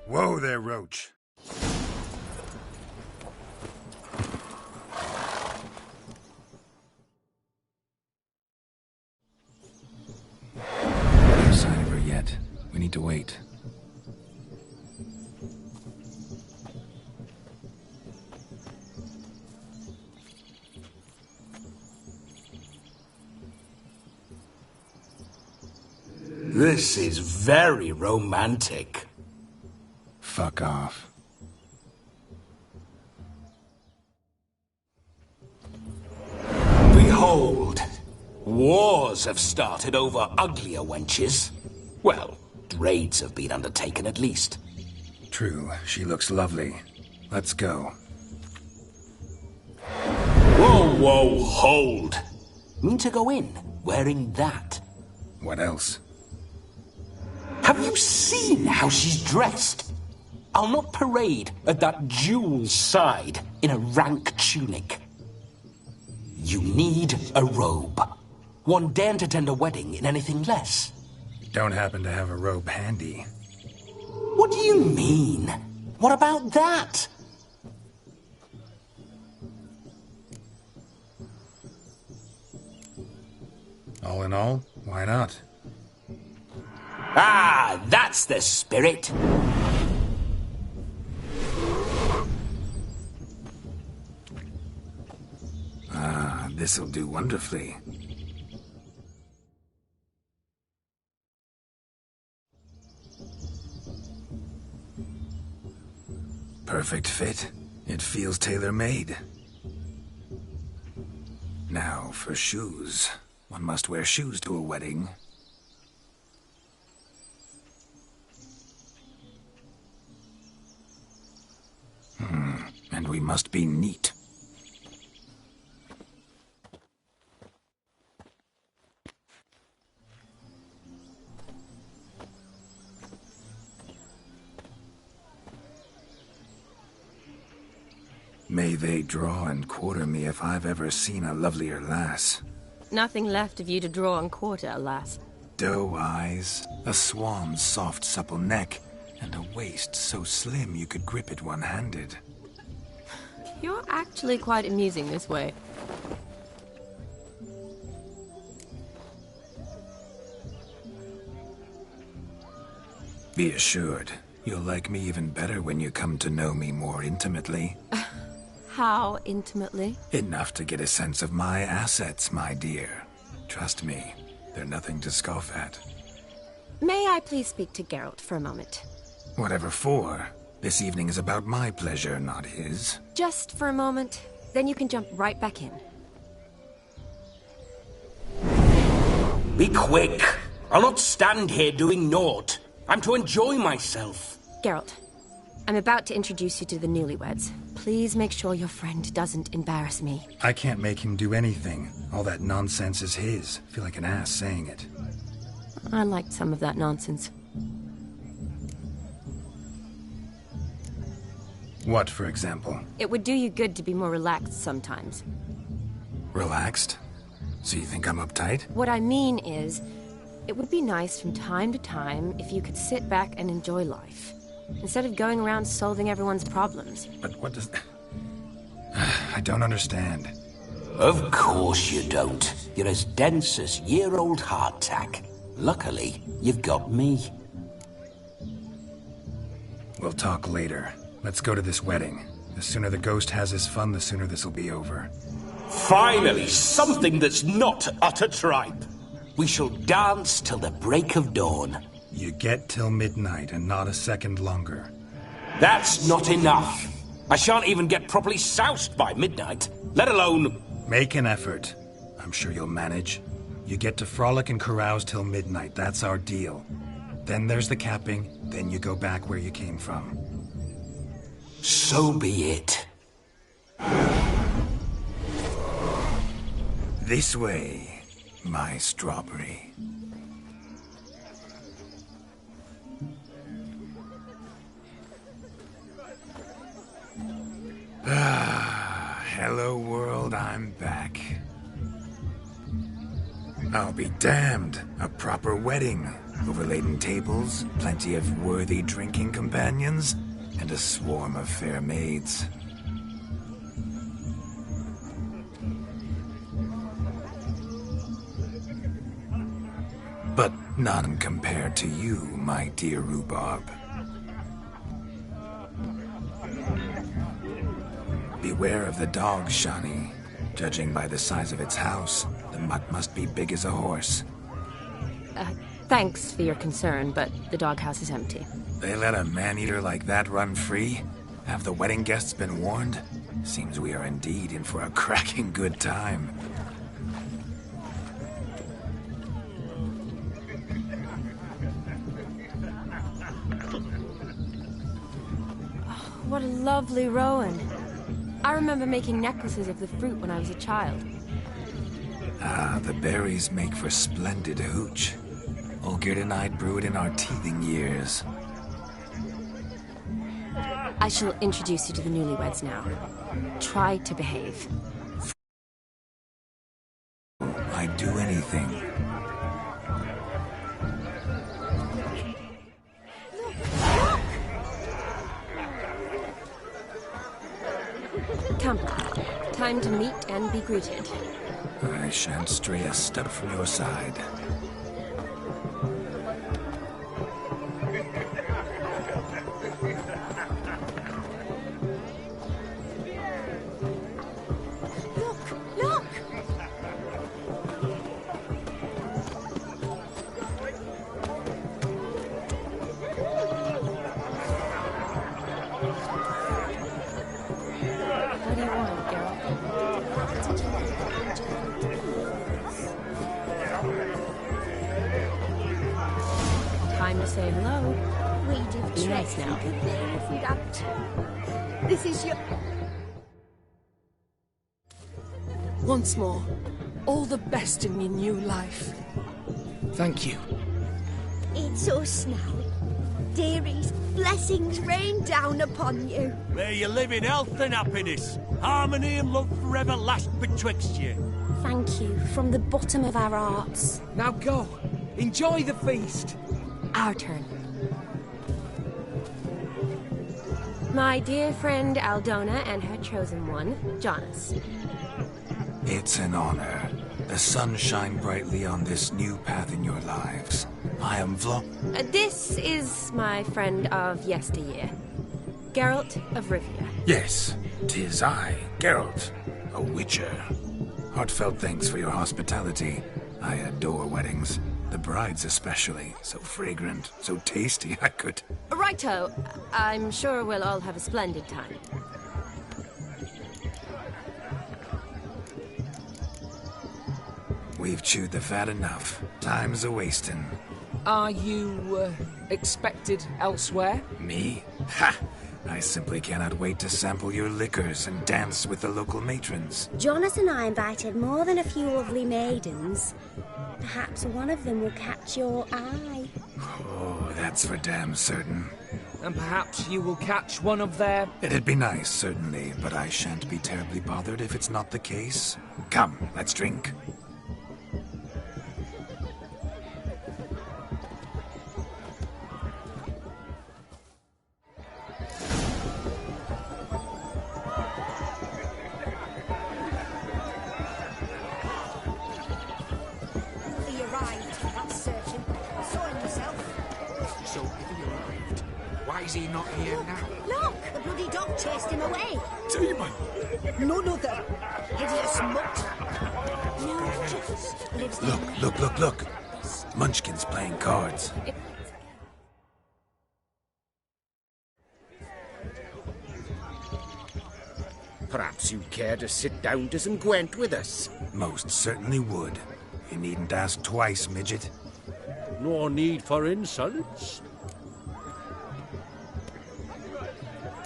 Whoa there, Roach. No sign of her yet. We need to wait. This is very romantic. Fuck off. Behold, wars have started over uglier wenches. Well, raids have been undertaken at least. True, she looks lovely. Let's go. Whoa, whoa, hold. Mean to go in wearing that? What else? Have you seen how she's dressed? I'll not parade at that jewel's side in a rank tunic. You need a robe. One daren't attend a wedding in anything less. Don't happen to have a robe handy. What do you mean? What about that? All in all, why not? Ah, that's the spirit. Ah, this'll do wonderfully. Perfect fit. It feels tailor-made. Now, for shoes. One must wear shoes to a wedding. And we must be neat. May they draw and quarter me if I've ever seen a lovelier lass. Nothing left of you to draw and quarter, alas. Doe eyes, a swan's soft supple neck, and a waist so slim you could grip it one-handed. You're actually quite amusing this way. Be assured, you'll like me even better when you come to know me more intimately. How intimately? Enough to get a sense of my assets, my dear. Trust me, they're nothing to scoff at. May I please speak to Geralt for a moment? Whatever for. This evening is about my pleasure, not his. Just for a moment, then you can jump right back in. Be quick. I'll not stand here doing naught. I'm to enjoy myself. Geralt, I'm about to introduce you to the newlyweds. Please make sure your friend doesn't embarrass me. I can't make him do anything. All that nonsense is his. I feel like an ass saying it. I liked some of that nonsense. What, for example? It would do you good to be more relaxed sometimes. Relaxed? So you think I'm uptight? What I mean is, it would be nice from time to time if you could sit back and enjoy life, instead of going around solving everyone's problems. But what does... I don't understand. Of course you don't. You're as dense as year-old hardtack. Luckily, you've got me. We'll talk later. Let's go to this wedding. The sooner the ghost has his fun, the sooner this'll be over. Finally, something that's not utter tripe. We shall dance till the break of dawn. You get till midnight and not a second longer. That's not enough. I shan't even get properly soused by midnight, let alone... Make an effort. I'm sure you'll manage. You get to frolic and carouse till midnight, that's our deal. Then there's the capping, then you go back where you came from. So be it. This way, my strawberry. Hello, world, I'm back. I'll be damned. A proper wedding. Overladen tables, plenty of worthy drinking companions, and a swarm of fair maids. But none compared to you, my dear Rhubarb. Beware of the dog, Shani. Judging by the size of its house, the mutt must be big as a horse. Thanks for your concern, but the doghouse is empty. They let a man-eater like that run free? Have the wedding guests been warned? Seems we are indeed in for a cracking good time. What a lovely rowan. I remember making necklaces of the fruit when I was a child. Ah, the berries make for splendid hooch. Olgierd and I brewed in our teething years. I shall introduce you to the newlyweds now. Try to behave. I'd do anything. Come. Time to meet and be greeted. I shan't stray a step from your side. Look! What do you want, Geralt? Time to say hello. We'd have Be nice tried now. you could there if we'd had to. This is your... Once more, all the best in your new life. Thank you. It's us now. Dearies, blessings rain down upon you. May you live in health and happiness. Harmony and love forever last betwixt you. Thank you from the bottom of our hearts. Now go. Enjoy the feast. Our turn. My dear friend Aldona and her chosen one, Jonas. It's an honor. The sun shine brightly on this new path in your lives. I am This is my friend of yesteryear, Geralt of Rivia. Yes, 'tis I, Geralt, a witcher. Heartfelt thanks for your hospitality. I adore weddings. The brides especially. So fragrant, so tasty, I could... Righto. I'm sure we'll all have a splendid time. We've chewed the fat enough. Time's a-wasting. Are you, expected elsewhere? Me? Ha! I simply cannot wait to sample your liquors and dance with the local matrons. Jonas and I invited more than a few lovely maidens. Perhaps one of them will catch your eye. Oh, that's for damn certain. And perhaps you will catch one of their... It'd be nice, certainly, but I shan't be terribly bothered if it's not the case. Come, let's drink. He arrived, that's certain. I saw him myself. So if he arrived, why is he not here now? Look! The bloody dog chased him away. Demon! None other. Hideous mutt. No, just lives there. Look. Munchkin's playing cards. Perhaps you'd care to sit down to some Gwent with us. Most certainly would. You needn't ask twice, midget. No need for insults.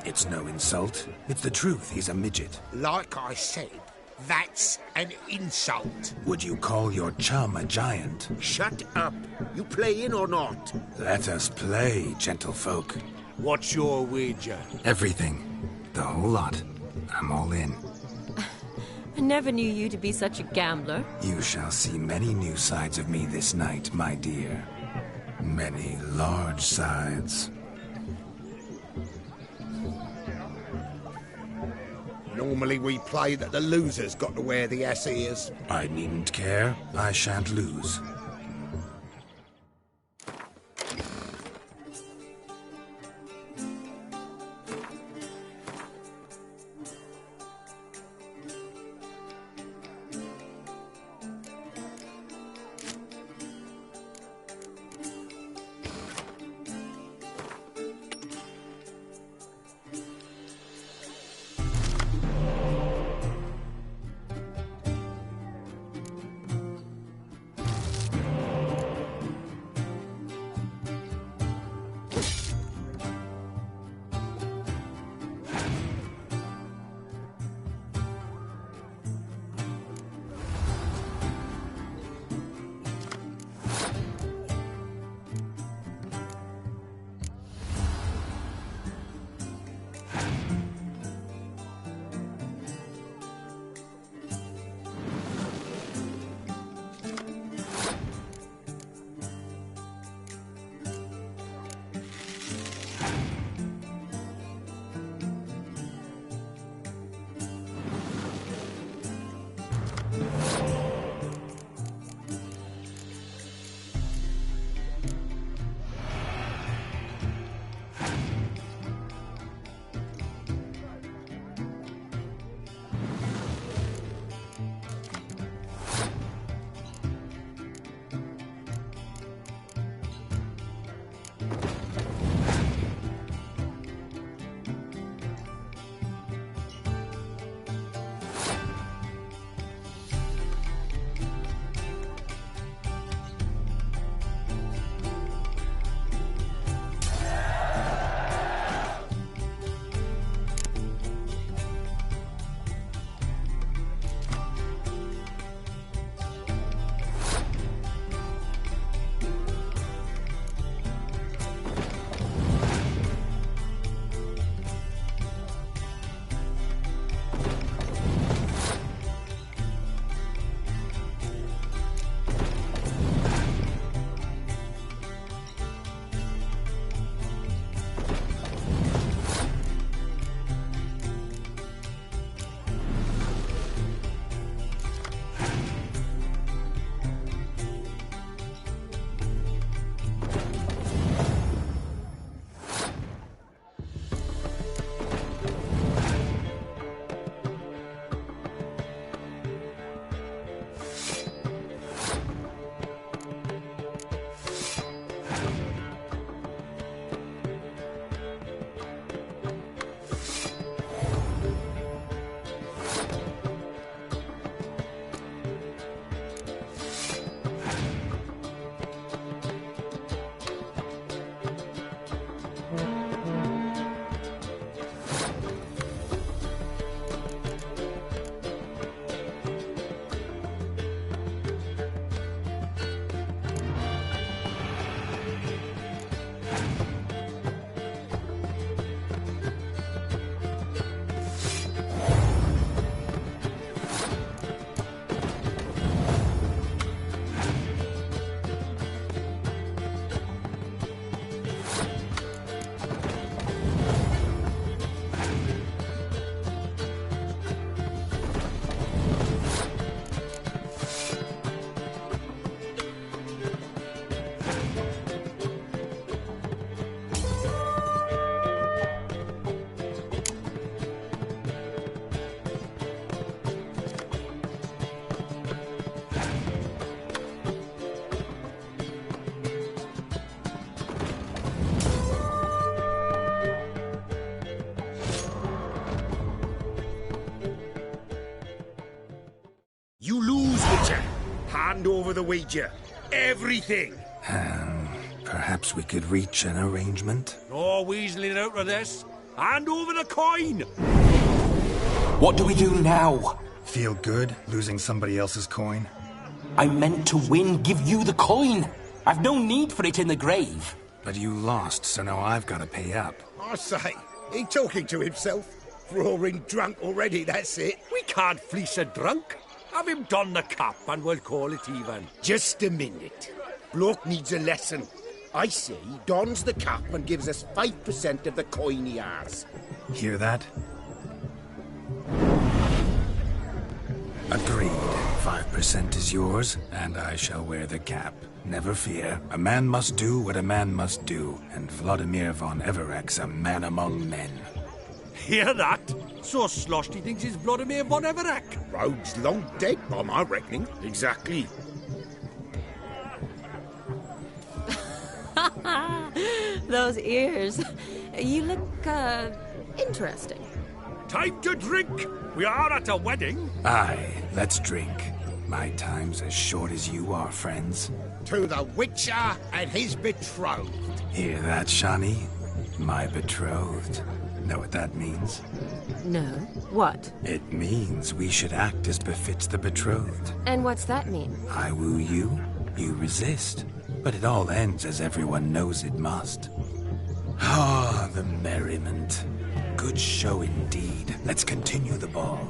It's no insult. It's the truth. He's a midget. Like I said, that's an insult. Would you call your chum a giant? Shut up. You playing or not? Let us play, gentlefolk. What's your wager? Everything. The whole lot. I'm all in. I never knew you to be such a gambler. You shall see many new sides of me this night, my dear. Many large sides. Normally we play that the loser's got to wear the ass ears. I needn't care. I shan't lose. You lose, Witcher. Hand over the wager. Everything. Perhaps we could reach an arrangement? No weaseling out of this. Hand over the coin. What do we do now? Feel good losing somebody else's coin? I meant to win, give you the coin. I've no need for it in the grave. But you lost, so now I've got to pay up. I say, he talking to himself. Roaring drunk already, that's it. We can't fleece a drunk. Have him don the cap and we'll call it even. Just a minute. Bloke needs a lesson. I say he dons the cap and gives us 5% of the coin he has. Hear that? Agreed. 5% is yours, and I shall wear the cap. Never fear. A man must do what a man must do, and Vladimir von Everek's a man among men. Hear that? So sloshed he thinks he's Vladimir von Everek. Rogue's long dead, by my reckoning. Exactly. Those ears. You look, interesting. Time to drink. We are at a wedding. Aye, let's drink. My time's as short as you are, friends. To the Witcher and his betrothed. Hear that, Shani? My betrothed. Know what that means? No. What? It means we should act as befits the betrothed. And what's that mean? I woo you, you resist. But it all ends as everyone knows it must. Ah, the merriment. Good show indeed. Let's continue the ball.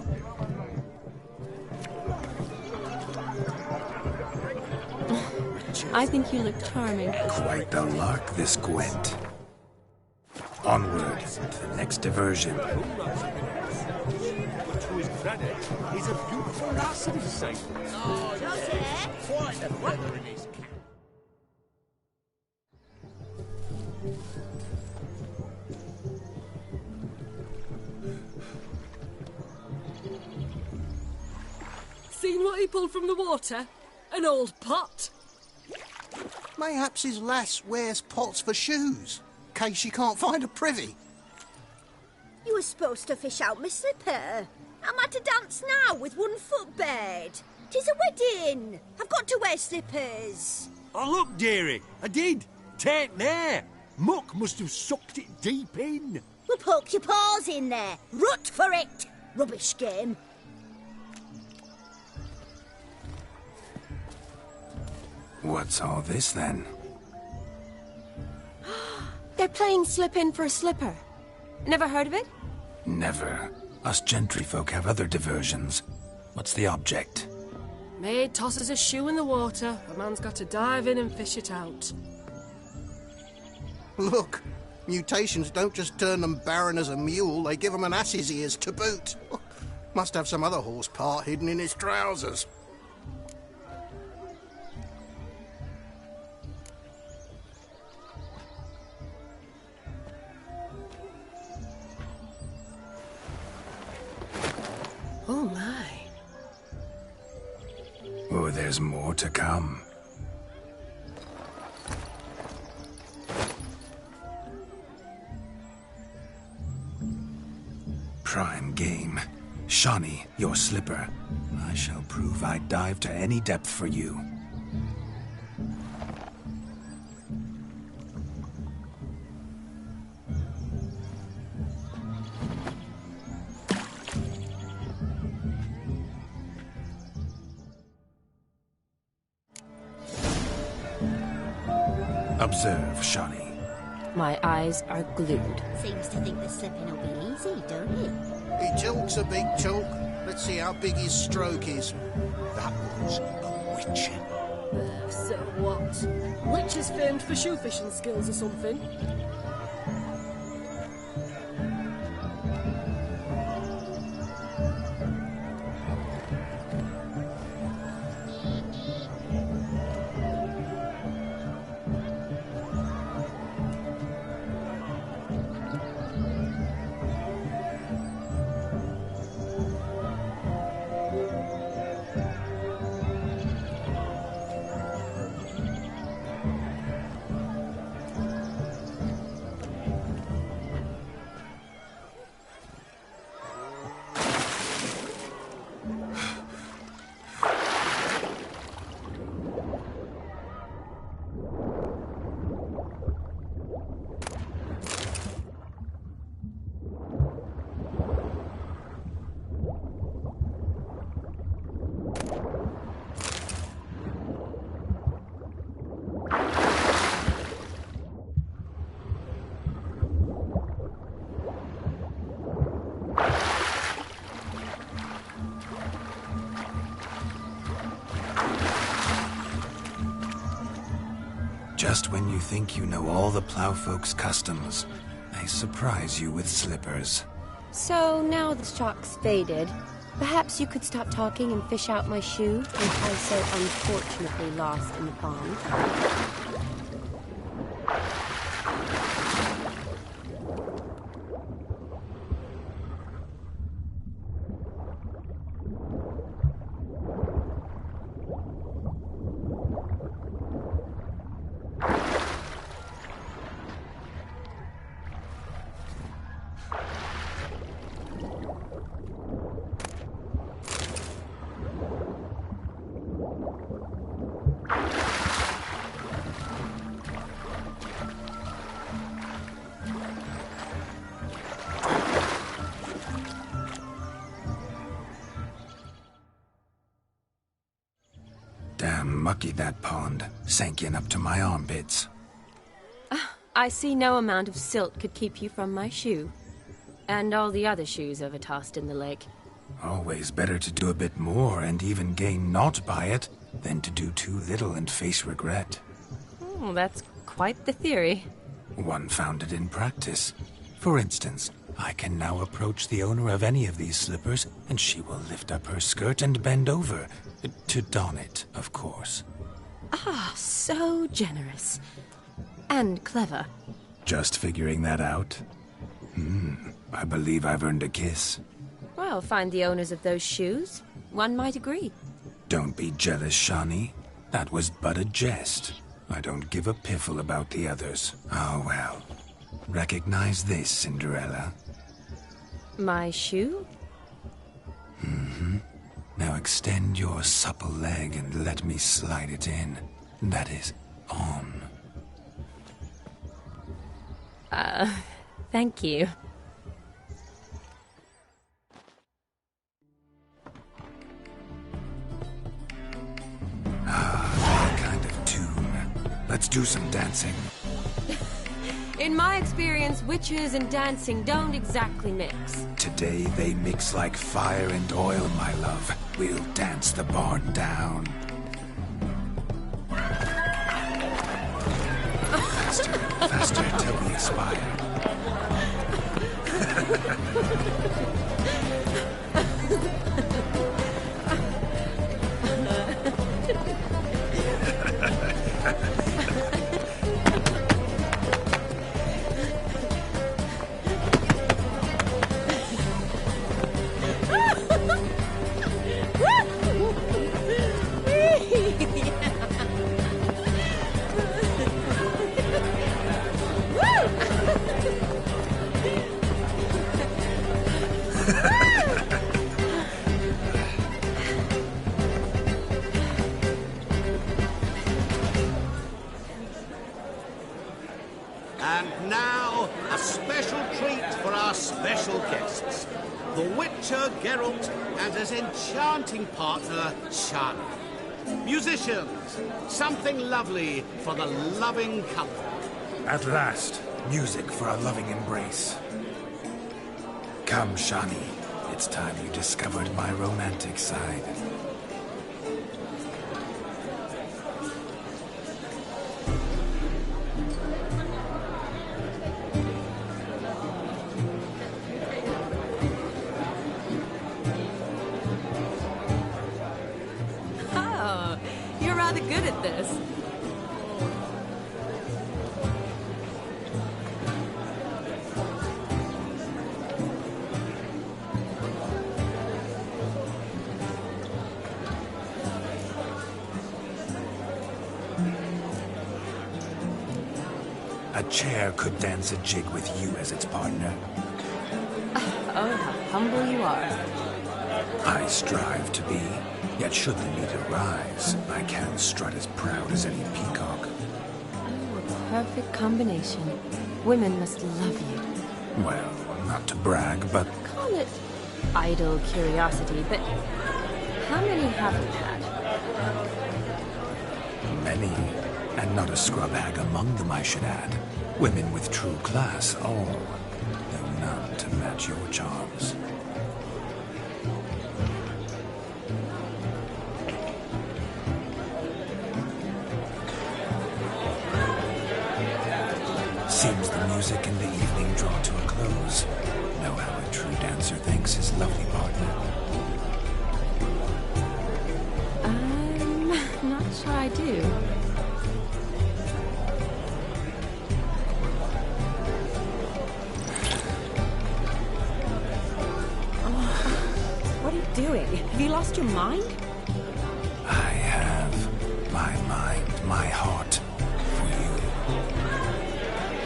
I think you look charming. Quite the lark, this Gwent. Onward to the next diversion. But to his credit, he's a beautiful lass at his side. Oh, yeah. Quite a feather in his cap. Seen what he pulled from the water? An old pot. Mayhaps his lass wears pots for shoes, case she can't find a privy. You were supposed to fish out my slipper. I'm at a dance now with one foot bared. 'Tis a wedding. I've got to wear slippers. Oh, look, dearie. I did. Take there. Muck must have sucked it deep in. Well, poke your paws in there. Rut for it. Rubbish game. What's all this, then? They're playing slip in for a slipper. Never heard of it? Never. Us gentry folk have other diversions. What's the object? Maid tosses a shoe in the water. A man's got to dive in and fish it out. Look, mutations don't just turn them barren as a mule, they give them an ass's ears to boot. Must have some other horse part hidden in his trousers. Oh my. Oh, there's more to come. Prime game. Shani, your slipper. I shall prove I'd dive to any depth for you. Observe, Shani. My eyes are glued. Seems to think the slipping will be easy, don't it? He chalks a big chalk. Let's see how big his stroke is. That was a witcher. So what? Witch is famed for shoe fishing skills or something. Just when you think you know all the plowfolk's customs, I surprise you with slippers. So, now the shock's faded, perhaps you could stop talking and fish out my shoe, which I so unfortunately lost in the pond. Damn mucky that pond, sank in up to my armpits. I see no amount of silt could keep you from my shoe. And all the other shoes overtossed in the lake. Always better to do a bit more and even gain naught by it than to do too little and face regret. Oh, that's quite the theory. One founded in practice. For instance, I can now approach the owner of any of these slippers, and she will lift up her skirt and bend over. To don it, of course. Ah, so generous. And clever. Just figuring that out? I believe I've earned a kiss. Well, find the owners of those shoes. One might agree. Don't be jealous, Shani. That was but a jest. I don't give a piffle about the others. Oh, well. Recognize this, Cinderella. My shoe? Now extend your supple leg and let me slide it in. That is, on. Thank you. That kind of tune. Let's do some dancing. In my experience, witches and dancing don't exactly mix. Today they mix like fire and oil, my love. We'll dance the barn down. Faster, faster till we expire. And now, a special treat for our special guests. The Witcher Geralt and his enchanting partner, Shani. Musicians, something lovely for the loving couple. At last, music for a loving embrace. Come, Shani. It's time you discovered my romantic side. Oh, you're rather good at this. A chair could dance a jig with you as its partner. Oh, how humble you are. I strive to be, yet should the need arise, I can strut as proud as any peacock. Oh, a perfect combination. Women must love you. Well, not to brag, but Call it idle curiosity, but how many have you had? many, and not a scrub hag among them, I should add. Women with true class, all, though none to match your charms. Seems the music and the evening draw to a close. Know how a true dancer thanks his lovely partner. I'm not sure I do. What are you doing? Have you lost your mind? I have my mind, my heart for you.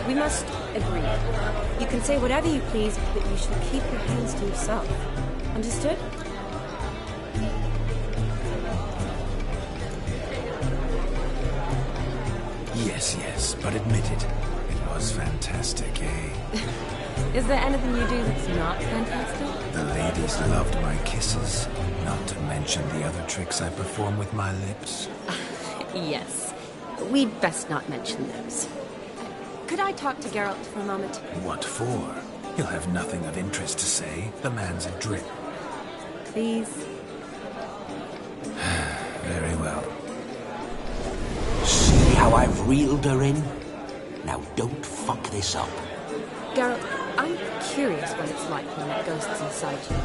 We must agree. You can say whatever you please, but you should keep your hands to yourself. Understood? Yes, but admit it. It was fantastic, eh? Is there anything you do that's not fantastic? The ladies loved my kisses, not to mention the other tricks I perform with my lips. Yes. We'd best not mention those. Could I talk to Geralt for a moment? What for? He'll have nothing of interest to say. The man's adrip. Please? Very well. See how I've reeled her in? Now don't fuck this up. Geralt, I'm curious what it's like when that ghost's inside you.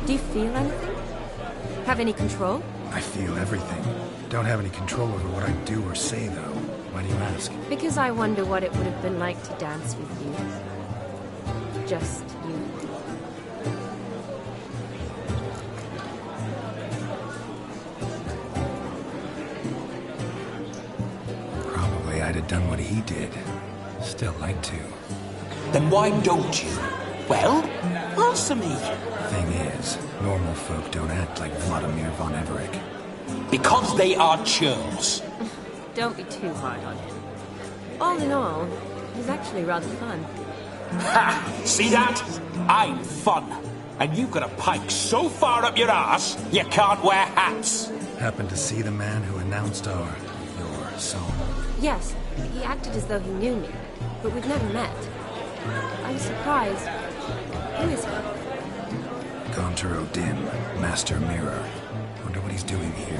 Do you feel anything? Have any control? I feel everything. Don't have any control over what I do or say, though. Why do you ask? Because I wonder what it would have been like to dance with you. Just you. Probably I'd have done what he did. Still like to. Then why don't you? Well, answer me. Thing is, normal folk don't act like Vladimir von Everett. Because they are churls. Don't be too hard on him. All in all, he's actually rather fun. Ha! See that? I'm fun. And you've got a pike so far up your ass, you can't wear hats. Happened to see the man who announced your song. Yes, he acted as though he knew me, but we've never met. I'm surprised. Who is he? Gaunter O'Dim, Master Mirror. Wonder what he's doing here.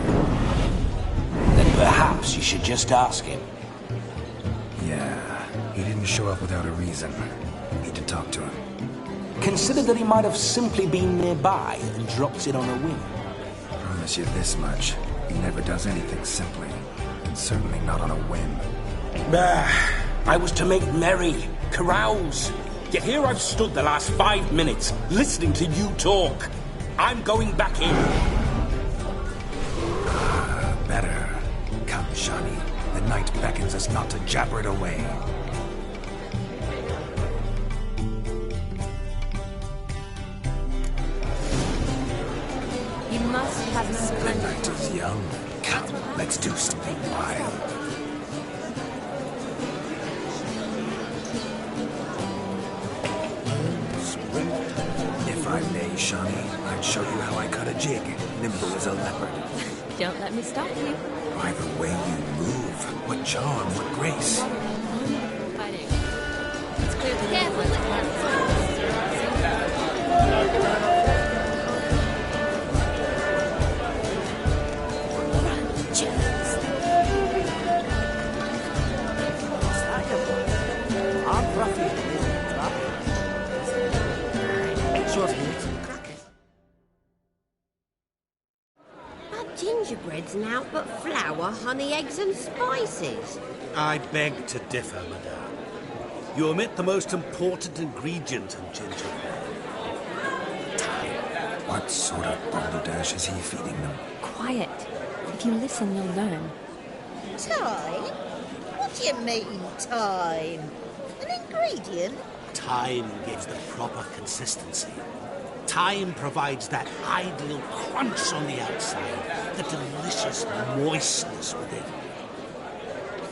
Then perhaps you should just ask him. Yeah, he didn't show up without a reason. Need to talk to him. Consider that he might have simply been nearby and dropped it on a whim. Promise you this much. He never does anything simply. And certainly not on a whim. I was to make merry, carouse. Yet here I've stood the last 5 minutes, listening to you talk. I'm going back in. Better. Come, Shani. The night beckons us not to jabber it away. You must have a The splendid night is young. Come, let's do something wild. If I may, Shani, I'd show you how I cut a jig, nimble as a leopard. Don't let me stop you. By the way you move, what charm, what grace. Fighting. It's clear to me. Gingerbread's naught but flour, honey, eggs and spices. I beg to differ, madame. You omit the most important ingredient in gingerbread. Time. What sort of balderdash is he feeding them? Quiet. If you listen, you'll learn. Time? What do you mean, time? An ingredient? Time gives the proper consistency. Time provides that ideal crunch on the outside, the delicious moistness within.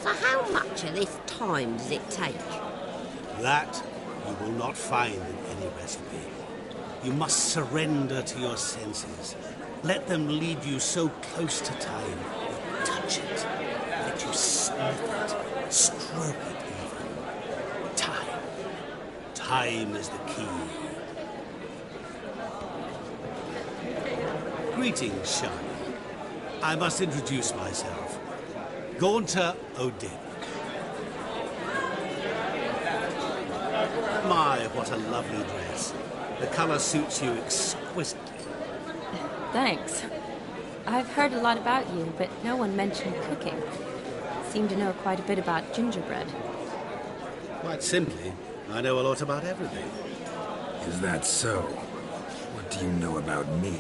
So how much of this time does it take? That you will not find in any recipe. You must surrender to your senses. Let them lead you so close to time, you touch it, let you sniff it, stroke it even. Time. Time is the key. Greetings, Shani. I must introduce myself. Gaunter O'Dim. My, what a lovely dress. The colour suits you exquisitely. Thanks. I've heard a lot about you, but no one mentioned cooking. Seem to know quite a bit about gingerbread. Quite simply, I know a lot about everything. Is that so? What do you know about me?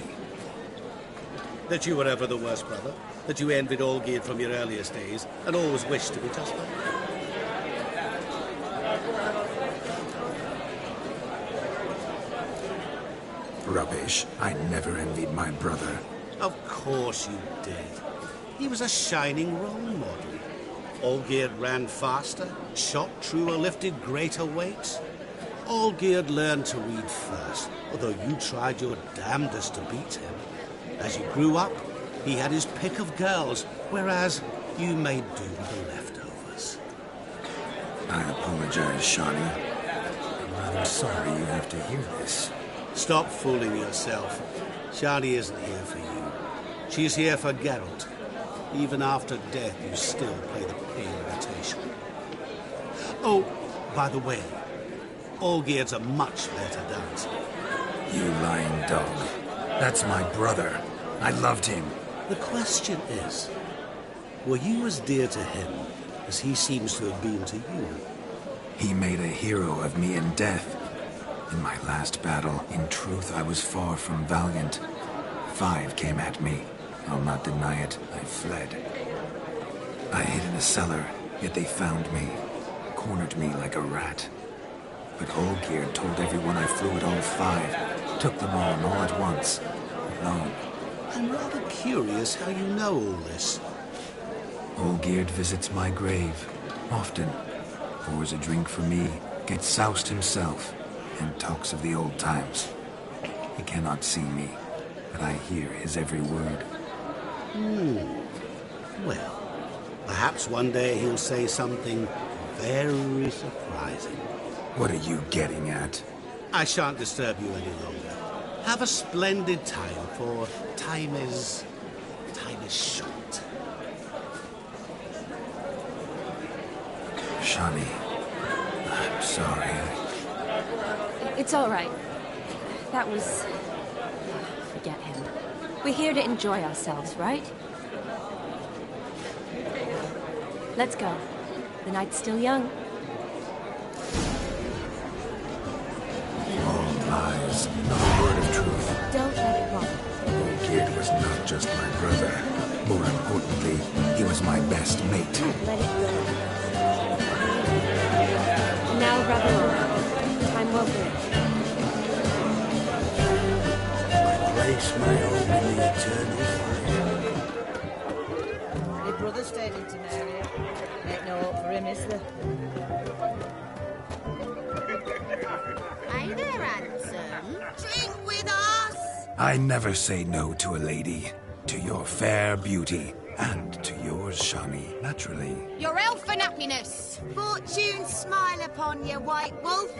That you were ever the worst brother, that you envied Olgierd from your earliest days, and always wished to be just like him. Rubbish. I never envied my brother. Of course you did. He was a shining role model. Olgierd ran faster, shot truer, lifted greater weights. Olgierd learned to read first, although you tried your damnedest to beat him. As you grew up, he had his pick of girls, whereas you made do with the leftovers. I apologize, Shani. I'm sorry you have to hear this. Stop fooling yourself. Shani isn't here for you. She's here for Geralt. Even after death, you still play the pale imitation. Oh, by the way, Olgierd's a much better dancer. You lying dog. That's my brother. I loved him. The question is, were you as dear to him as he seems to have been to you? He made a hero of me in death. In my last battle, in truth, I was far from valiant. 5 came at me. I'll not deny it. I fled. I hid in a cellar, yet they found me. Cornered me like a rat. But Olgierd told everyone I flew at all 5. Took them all at once. Alone. I'm rather curious how you know all this. Olgierd visits my grave. Often. Pours a drink for me. Gets soused himself. And talks of the old times. He cannot see me, but I hear his every word. Well, perhaps one day he'll say something very surprising. What are you getting at? I shan't disturb you any longer. Have a splendid time, for time is short. Shani, I'm sorry. It's all right. That was... Forget him. We're here to enjoy ourselves, right? Let's go. The night's still young. All lies, not a word of truth. Don't let it run. Olgierd was not just my brother. More importantly, he was my best mate. Let it go. Now, rather on. Time well spent. Place my home in the eternal fire. Your brother stayed in Temeria. Ain't no hope for him, is there? Hey there, handsome. Drink with us. I never say no to a lady. To your fair beauty. And to yours, Shani, naturally. Your elfin happiness. Fortune smile upon you, White Wolf.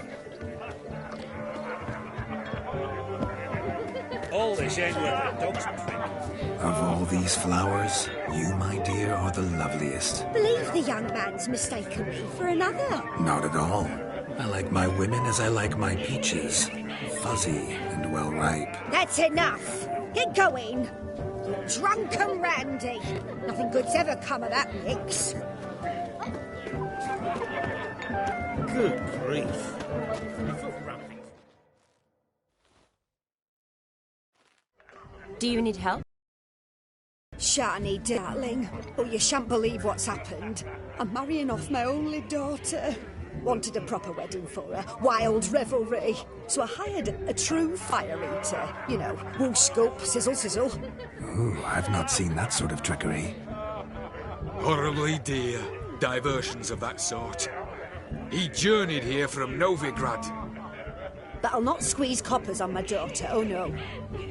All this ain't worth a dog's prick. Of all these flowers, you, my dear, are the loveliest. Believe the young man's mistaken me for another. Not at all. I like my women as I like my peaches. Fuzzy and well ripe. That's enough. Get going. You drunken randy. Nothing good's ever come of that mix. Good grief. Do you need help? Shani, darling. Oh, you shan't believe what's happened. I'm marrying off my only daughter. Wanted a proper wedding for her. Wild revelry. So I hired a true fire eater. You know, woo scoop, sizzle sizzle. Ooh, I've not seen that sort of trickery. Horribly dear diversions of that sort. He journeyed here from Novigrad. But I'll not squeeze coppers on my daughter, oh no.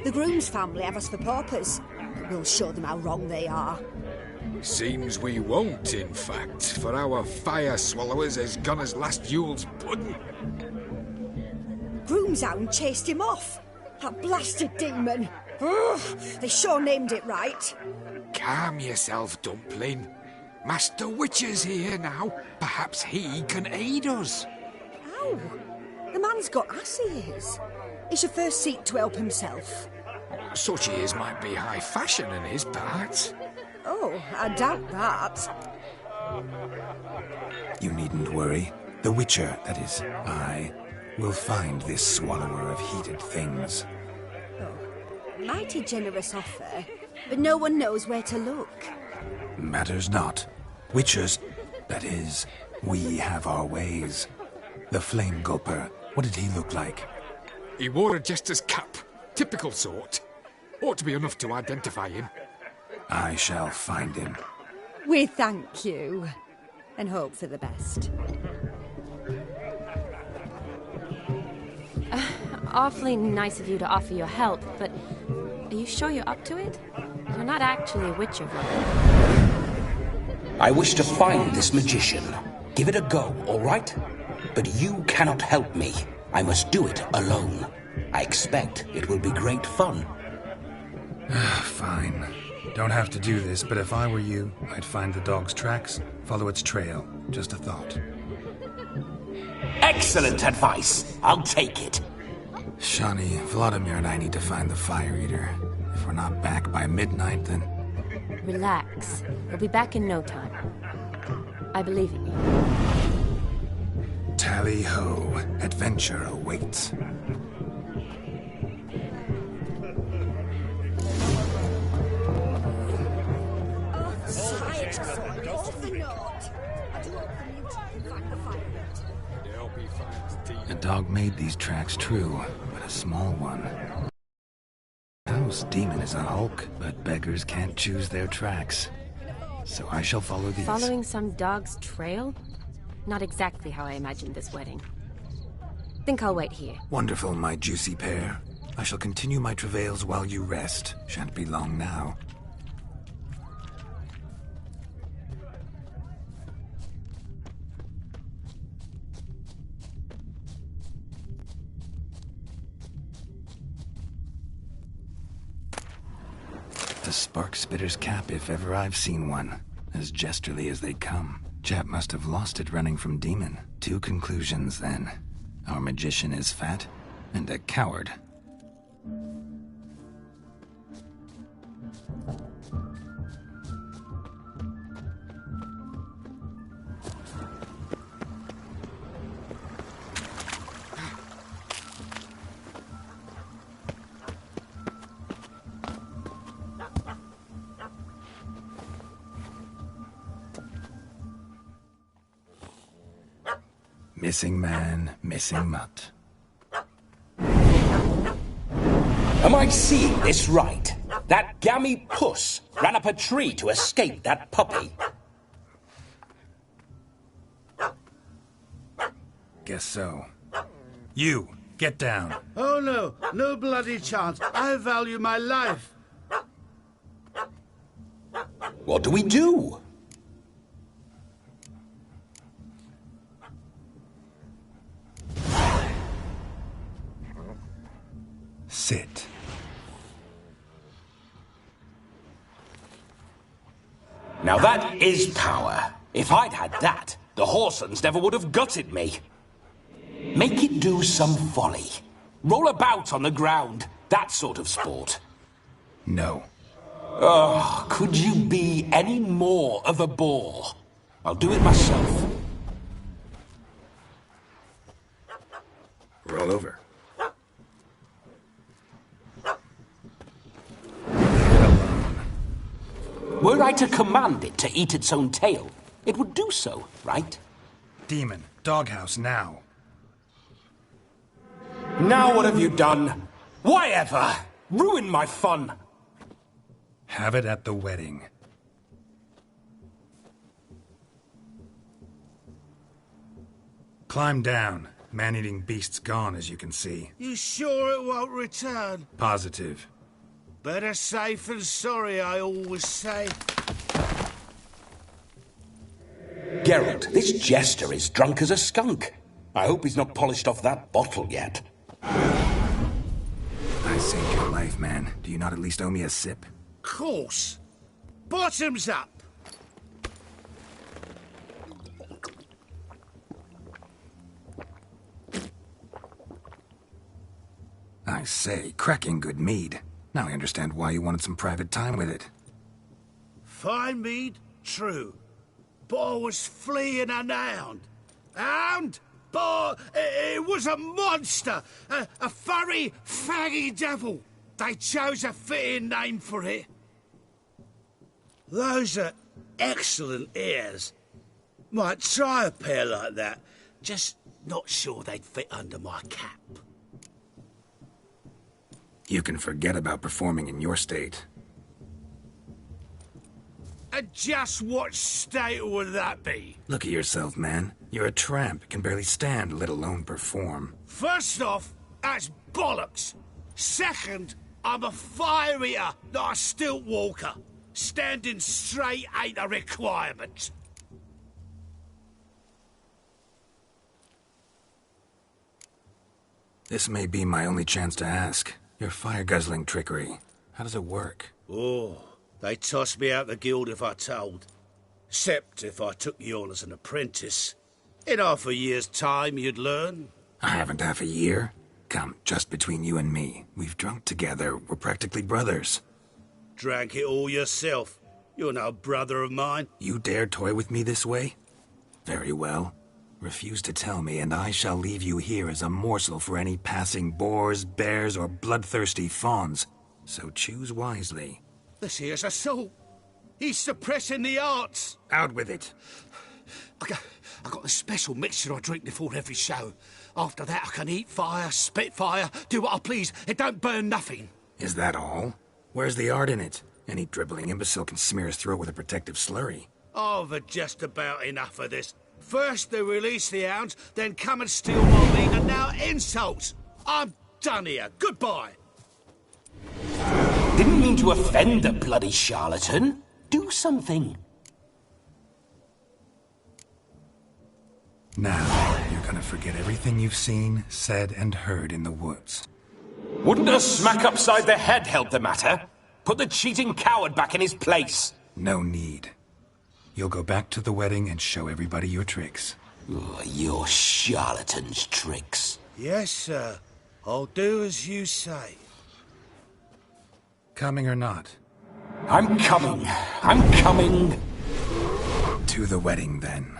The groom's family have us for paupers. We'll show them how wrong they are. Seems we won't, in fact, for our fire swallowers has gone as last Yule's pudding. Groomshound chased him off. That blasted demon. Ugh, they sure named it right. Calm yourself, Dumpling. Master Witcher's here now. Perhaps he can aid us. Ow. The man's got ass ears. He should first seek to help himself. Such ears might be high fashion in his parts. Oh, I doubt that. You needn't worry. The Witcher, that is, I, will find this swallower of heated things. Oh, mighty generous offer, but no one knows where to look. Matters not. Witchers, that is, we have our ways. The Flame Gulper, what did he look like? He wore a jester's cap. Typical sort. Ought to be enough to identify him. I shall find him. We thank you, and hope for the best. Awfully nice of you to offer your help, but are you sure you're up to it? You're not actually a Witcher, I wish to find this magician. Give it a go, all right? But you cannot help me. I must do it alone. I expect it will be great fun. Fine. Don't have to do this, but if I were you, I'd find the dog's tracks, follow its trail. Just a thought. Excellent advice. I'll take it. Shani, Vladimir and I need to find the Fire Eater. If we're not back by midnight, then... Relax. We'll be back in no time. I believe in you. Tally-ho. Adventure awaits. A dog made these tracks true, but a small one. House Demon is a hulk, but beggars can't choose their tracks. So I shall follow these. Following some dog's trail? Not exactly how I imagined this wedding. Think I'll wait here. Wonderful, my juicy pair. I shall continue my travails while you rest. Shan't be long now. The Spark Spitter's cap, if ever I've seen one. As jesterly as they come. Chap must have lost it running from Demon. Two conclusions, then. Our magician is fat, and a coward. Missing man, missing mutt. Am I seeing this right? That gammy puss ran up a tree to escape that puppy. Guess so. You, get down. Oh no, no bloody chance. I value my life. What do we do? Sit. Now that is power. If I'd had that, the Horsons never would have gutted me. Make it do some folly. Roll about on the ground. That sort of sport. No. Oh, could you be any more of a bore? I'll do it myself. Roll over. Were I to command it to eat its own tail, it would do so, right? Demon, doghouse now. Now what have you done? Why ever? Ruin my fun. Have it at the wedding. Climb down. Man-eating beast's gone, as you can see. You sure it won't return? Positive. Better safe than sorry, I always say. Geralt, this jester is drunk as a skunk. I hope he's not polished off that bottle yet. I saved your life, man. Do you not at least owe me a sip? Course. Bottoms up. I say, cracking good mead. Now I understand why you wanted some private time with it. Fine mead, true. But I was fleeing an hound. Hound? But it was a monster. A furry, faggy devil. They chose a fitting name for it. Those are excellent ears. Might try a pair like that. Just not sure they'd fit under my cap. You can forget about performing in your state. And just what state would that be? Look at yourself, man. You're a tramp, can barely stand, let alone perform. First off, that's bollocks. Second, I'm a fire eater, not a stilt walker. Standing straight ain't a requirement. This may be my only chance to ask. Your fire-guzzling trickery, how does it work? Oh, they'd toss me out the guild if I told. Except if I took you on as an apprentice. In half a year's time, you'd learn. I haven't half a year. Come, just between you and me. We've drunk together. We're practically brothers. Drank it all yourself. You're no brother of mine. You dare toy with me this way? Very well. Refuse to tell me, and I shall leave you here as a morsel for any passing boars, bears, or bloodthirsty fawns. So choose wisely. This here's assault. He's suppressing the arts. Out with it. I got a special mixture I drink before every show. After that, I can eat fire, spit fire, do what I please. It don't burn nothing. Is that all? Where's the art in it? Any dribbling imbecile can smear his throat with a protective slurry. I've had just about enough of this. First they release the hounds, then come and steal my meat, and now insults. I'm done here. Goodbye. Didn't mean to offend the bloody charlatan. Do something. Now, you're gonna forget everything you've seen, said, and heard in the woods. Wouldn't a smack upside the head help the matter? Put the cheating coward back in his place. No need. You'll go back to the wedding and show everybody your tricks. Your charlatan's tricks. Yes, sir. I'll do as you say. Coming or not? I'm coming. I'm coming. To the wedding, then.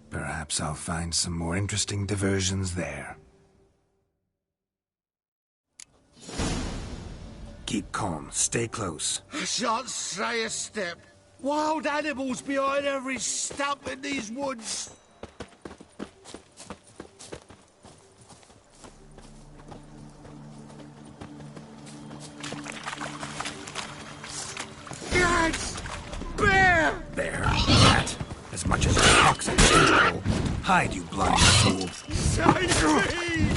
Perhaps I'll find some more interesting diversions there. Keep calm. Stay close. I shan't stray a step. Wild animals behind every stump in these woods. Yes! Bear! There. That. As much as a fox in a hole. Hide, you blind fool. Save me!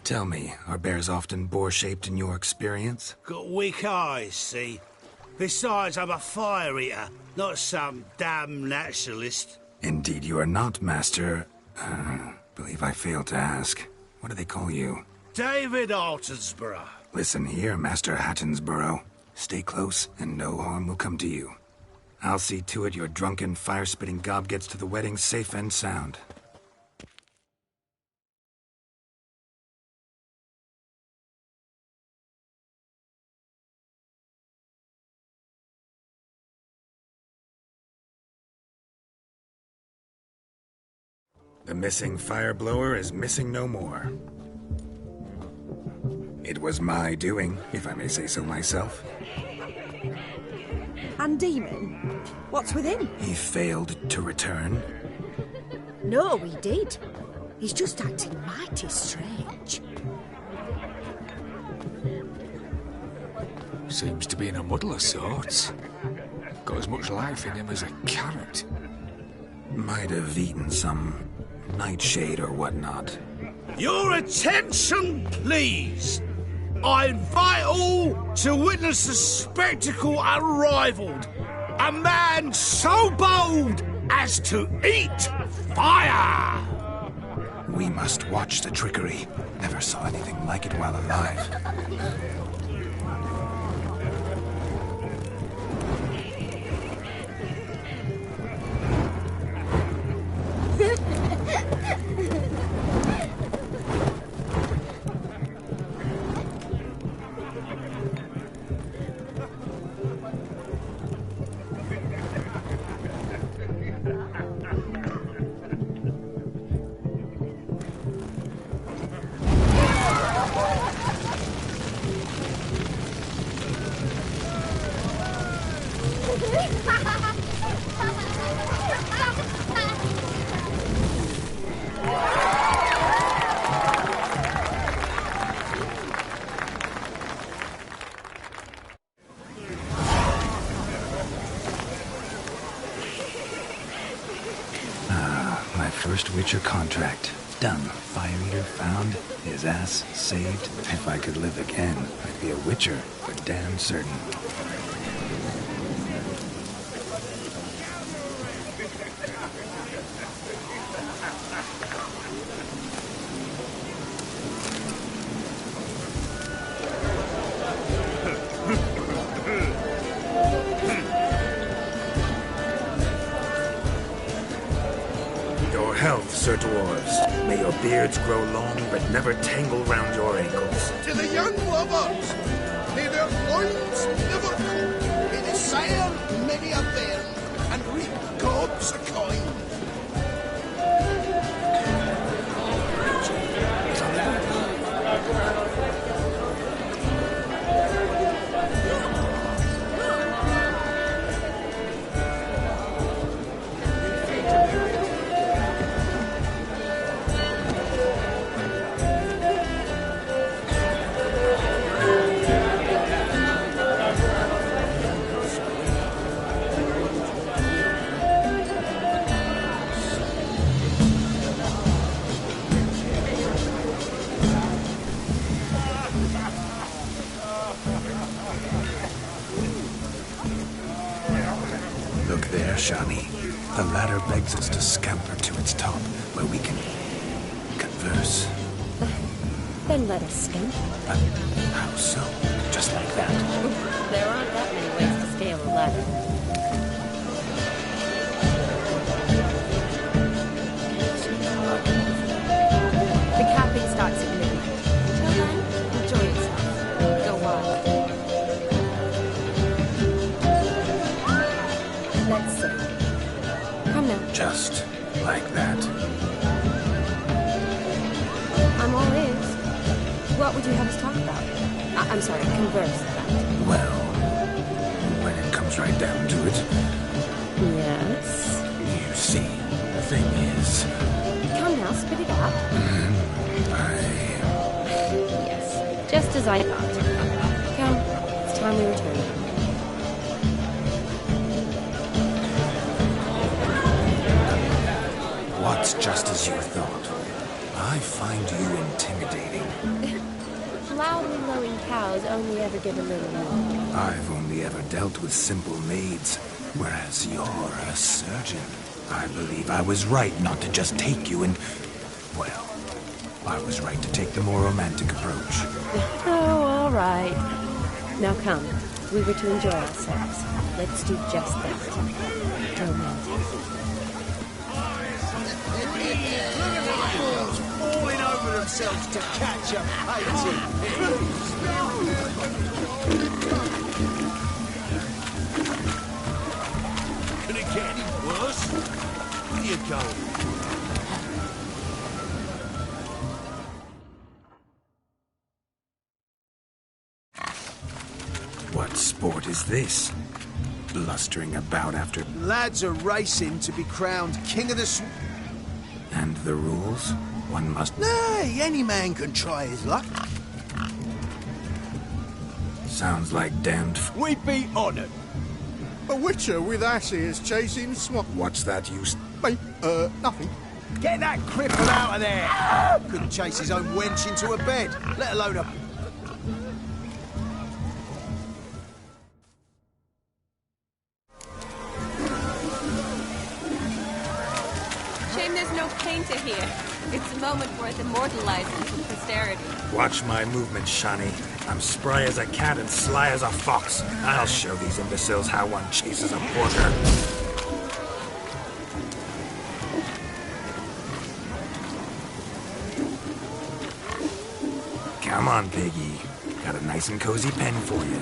Tell me, are bears often boar-shaped in your experience? Got weak eyes, see? Besides, I'm a fire eater, not some damn naturalist. Indeed you are not, Master... believe I failed to ask. What do they call you? David Altonsborough. Listen here, Master Hattonsborough. Stay close, and no harm will come to you. I'll see to it your drunken, fire-spitting gob gets to the wedding safe and sound. The missing fire blower is missing no more. It was my doing, if I may say so myself. And Demon? What's with him? He failed to return. No, he did. He's just acting mighty strange. Seems to be in a muddle of sorts. Got as much life in him as a carrot. Might have eaten some nightshade or whatnot. Your attention, please. I invite all to witness the spectacle unrivaled. A man so bold as to eat fire! We must watch the trickery. Never saw anything like it while alive. My first Witcher contract. Done. Fire Eater found. His ass saved. If I could live again, I'd be a Witcher for damn certain. Your health, Sir Dwarves. May your beards grow long, but never tangle round your ankles. To the young lovers, may their loins never cool. May they sire many a bairn and reap gobs of coin. Look there, Shani. The ladder begs us to scamper to its top, where we can converse. Then let us scamper. How so? Just like that? There aren't that many ways to scale a ladder. The capping starts at midnight. Until then, enjoy yourself. Go wild. Let's see. Come now. Just like that. I'm all ears. What would you have us talk about? I'm sorry, converse about. Well, when it comes right down to it, Yes? you see, the thing is, Come now, spit it out. Yes, just as I thought. Come, it's time we return. what's just as you thought? I find you intimidating. Loudly lowing cows only ever give a little more. I've only ever dealt with simple maids, whereas you're a surgeon. I believe I was right not to just take you and... well, I was right to take the more romantic approach. Oh, all right. Now come, we were to enjoy ourselves. Let's do just that. Romantic. Falling over themselves to catch a painting. Can it get any worse? Where you going? What sport is this? Blustering about after... Lads are racing to be crowned king of the... And the rules? One must... Nay, any man can try his luck. Sounds like damned... We'd be honoured. A witcher with asses chasing smut. What's that you... Mate, nothing. Get that cripple out of there! Couldn't chase his own wench into a bed, let alone a... there's no painter here. It's a moment worth immortalizing for posterity. Watch my movements, Shani. I'm spry as a cat and sly as a fox. I'll show these imbeciles how one chases a porker. Come on, Piggy. Got a nice and cozy pen for you.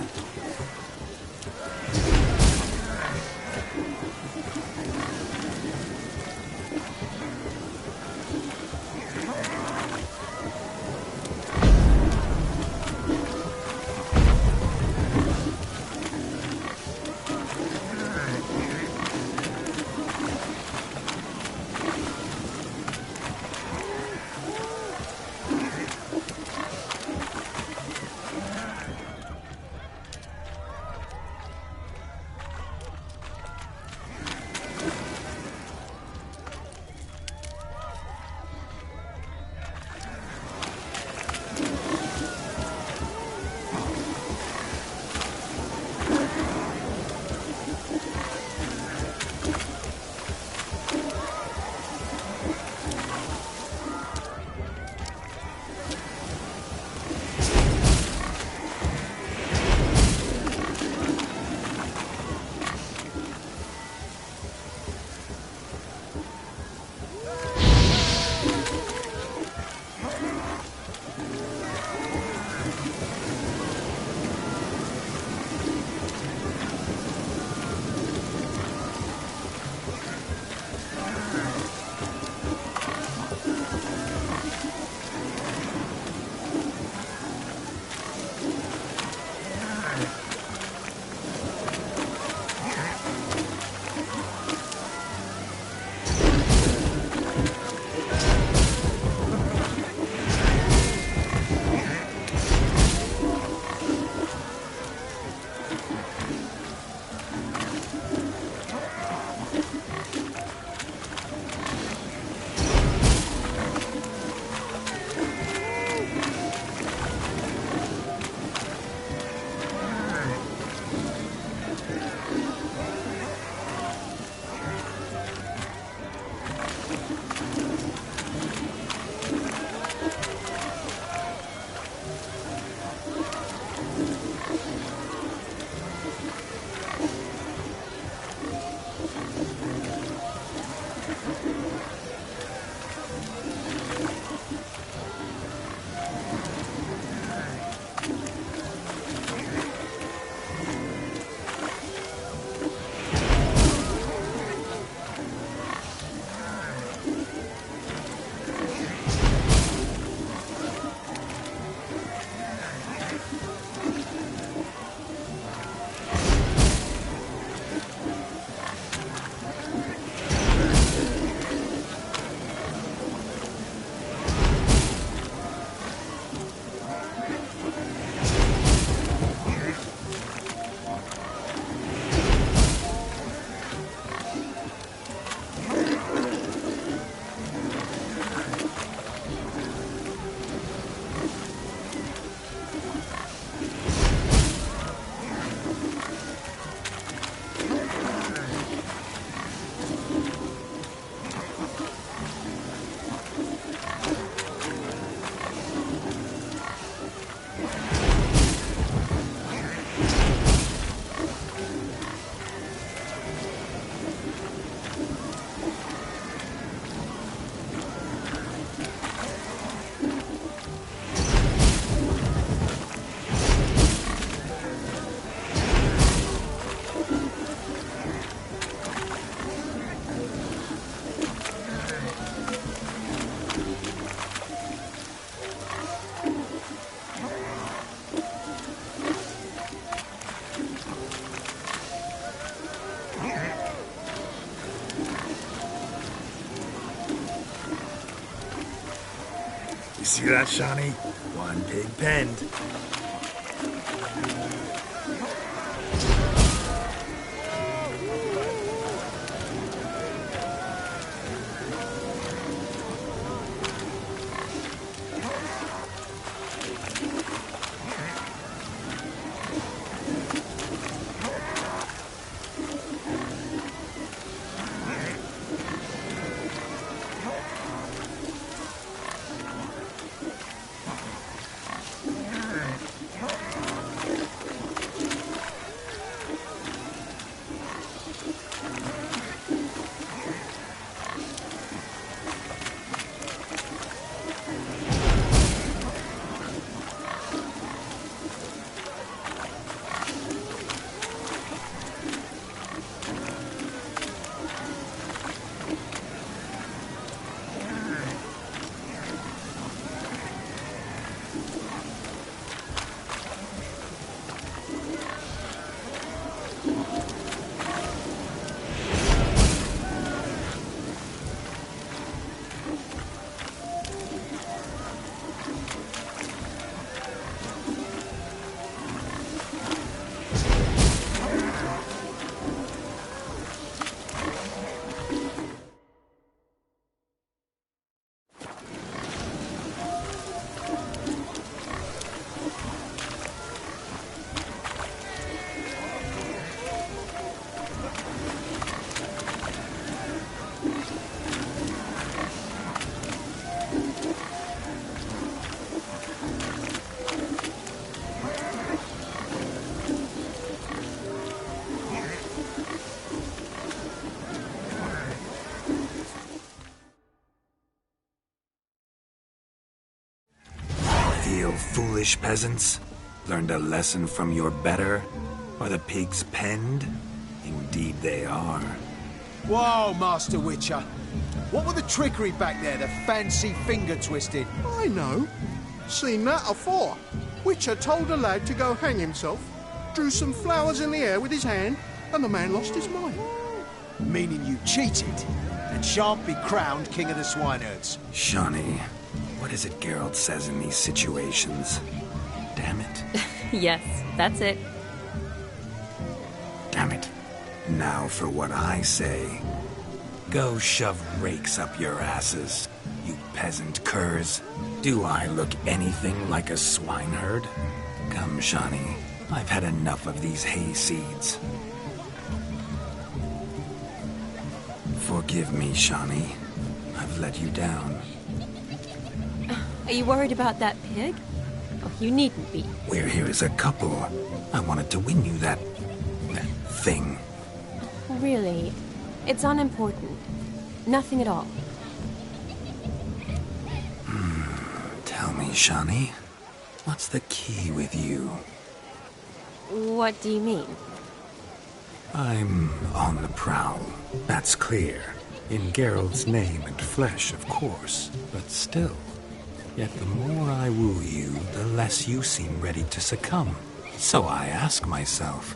You see that, Shani? One pig penned. foolish peasants? Learned a lesson from your better? Are the pigs penned? Indeed they are. Whoa, Master Witcher. What were the trickery back there, the fancy finger twisting? I know. Seen that afore. Witcher told a lad to go hang himself, drew some flowers in the air with his hand, and the man lost his mind. Meaning you cheated, and shan't be crowned King of the Swineherds. Shawnee, what is it Geralt says in these situations? Damn it. Yes, that's it. Damn it. Now for what I say. Go shove rakes up your asses, you peasant curs. Do I look anything like a swineherd? Come, Shawnee. I've had enough of these hay seeds. Forgive me, Shawnee. I've let you down. Are you worried about that pig? Oh, you needn't be. We're here as a couple. I wanted to win you that thing. Really? It's unimportant. Nothing at all. Tell me, Shawnee, what's the key with you? What do you mean? I'm on the prowl. That's clear. In Geralt's name and flesh, of course. But still. Yet the more I woo you, the less you seem ready to succumb. So I ask myself,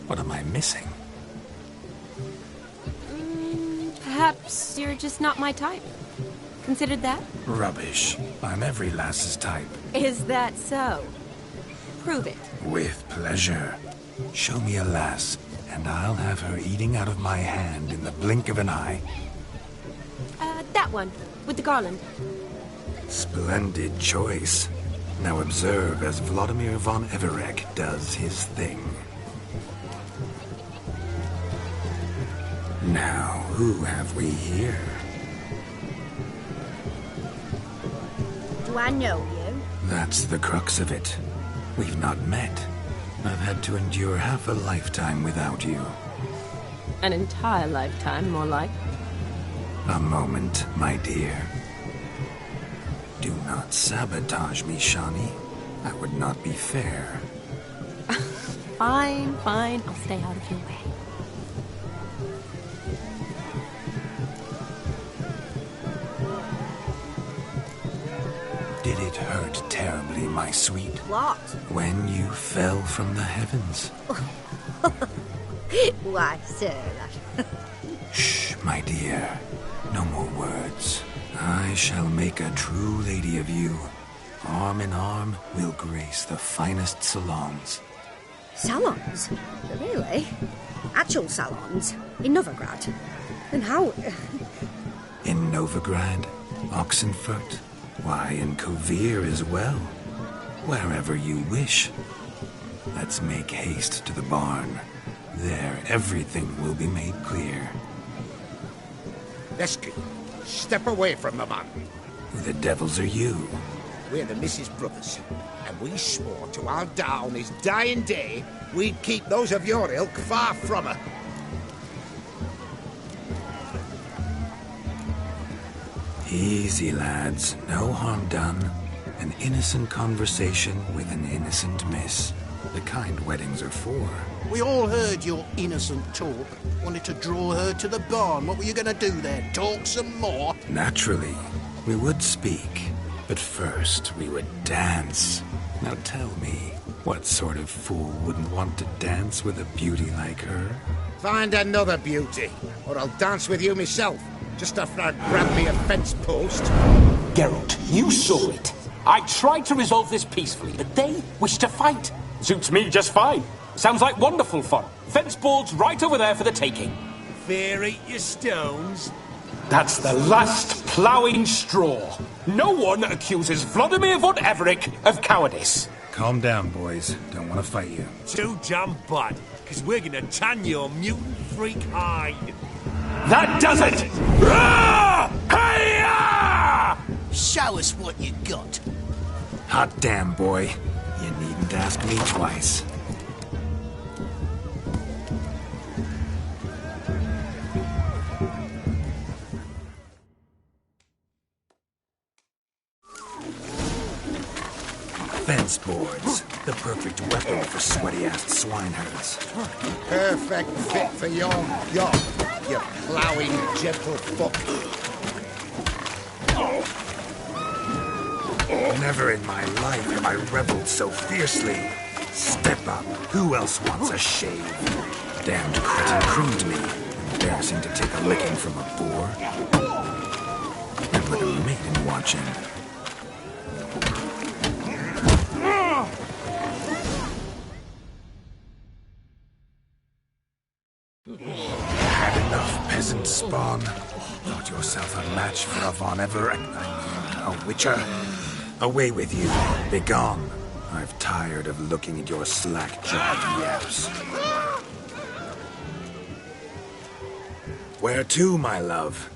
what am I missing? Perhaps you're just not my type. Considered that? Rubbish. I'm every lass's type. Is that so? Prove it. With pleasure. Show me a lass, and I'll have her eating out of my hand in the blink of an eye. That one, with the garland. Splendid choice. Now observe as Vladimir von Everec does his thing. Now, who have we here? Do I know you? That's the crux of it. We've not met. I've had to endure half a lifetime without you. An entire lifetime, more like. A moment, my dear. Do not sabotage me, Shawnee. That would not be fair. Fine, fine. I'll stay out of your way. Did it hurt terribly, my sweet? What? When you fell from the heavens? Why, sir. Shh, my dear. No more words. I shall make a true lady of you. Arm in arm, we'll grace the finest salons. Salons? Really? Actual salons? In Novigrad? And how... In Novigrad, Oxenfurt, why, in Kovir as well. Wherever you wish. Let's make haste to the barn. There, everything will be made clear. Lesky, step away from the man. Who the devils are you? We're the Mrs. Brothers, and we swore to our Da on his dying day we'd keep those of your ilk far from her. Easy, lads. No harm done. An innocent conversation with an innocent miss. The kind weddings are for. We all heard your innocent talk. Wanted to draw her to the barn. What were you going to do there? Talk some more? Naturally. We would speak. But first, we would dance. Now tell me, what sort of fool wouldn't want to dance with a beauty like her? Find another beauty, or I'll dance with you myself, just after I grab me a fence post. Geralt, you saw it. I tried to resolve this peacefully, but they wish to fight. Suits me just fine. Sounds like wonderful fun. Fence boards right over there for the taking. Fear eat your stones. That's the last ploughing straw. No one accuses Vladimir von Everec of cowardice. Calm down, boys. Don't want to fight you. Too damn bad, because we're gonna tan your mutant freak hide. That does it! Rah! Hi-ya! Show us what you got. Hot damn, boy. You needn't ask me twice. Fence boards. The perfect weapon for sweaty-ass swineherds. Perfect fit for your yacht, you ploughing gentlefoot. Never in my life have I reveled so fiercely. Step up. Who else wants a shave? Damned cretin creamed me. Embarrassing to take a licking from a boar. And with a maiden watching. Had enough, peasant spawn. Thought yourself a match for a Von Everett. A witcher. Away with you. Begone. I've tired of looking at your slack-jawed yaps. Where to, my love?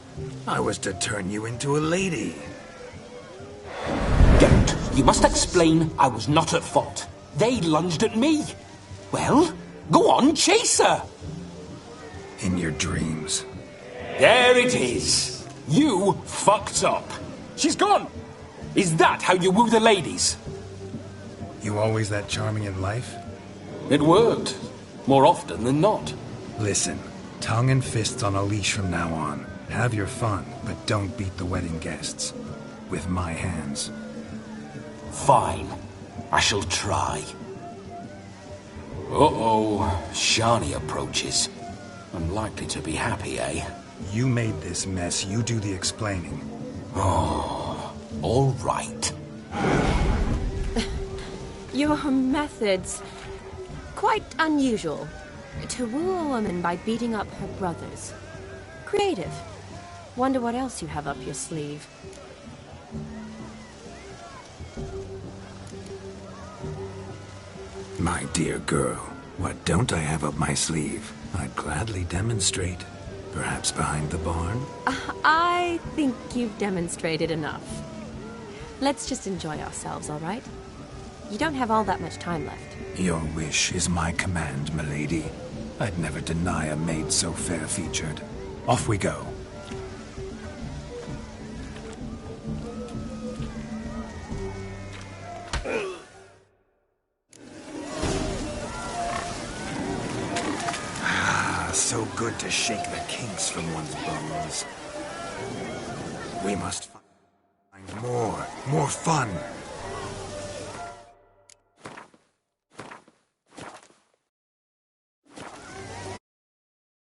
I was to turn you into a lady. Geralt, you must explain I was not at fault. They lunged at me. Well, go on, chase her. In your dreams. There it is. You fucked up. She's gone. Is that how you woo the ladies? You always that charming in life? It worked. More often than not. Listen, tongue and fists on a leash from now on. Have your fun, but don't beat the wedding guests. With my hands. Fine. I shall try. Uh-oh. Shani approaches. Unlikely to be happy, eh? You made this mess. You do the explaining. Oh, all right. Your methods... quite unusual. To woo a woman by beating up her brothers. Creative. Wonder what else you have up your sleeve. My dear girl, what don't I have up my sleeve? I'd gladly demonstrate. Perhaps behind the barn? I think you've demonstrated enough. Let's just enjoy ourselves, all right? You don't have all that much time left. Your wish is my command, milady. I'd never deny a maid so fair-featured. Off we go. So good to shake the kinks from one's bones. We must find more fun.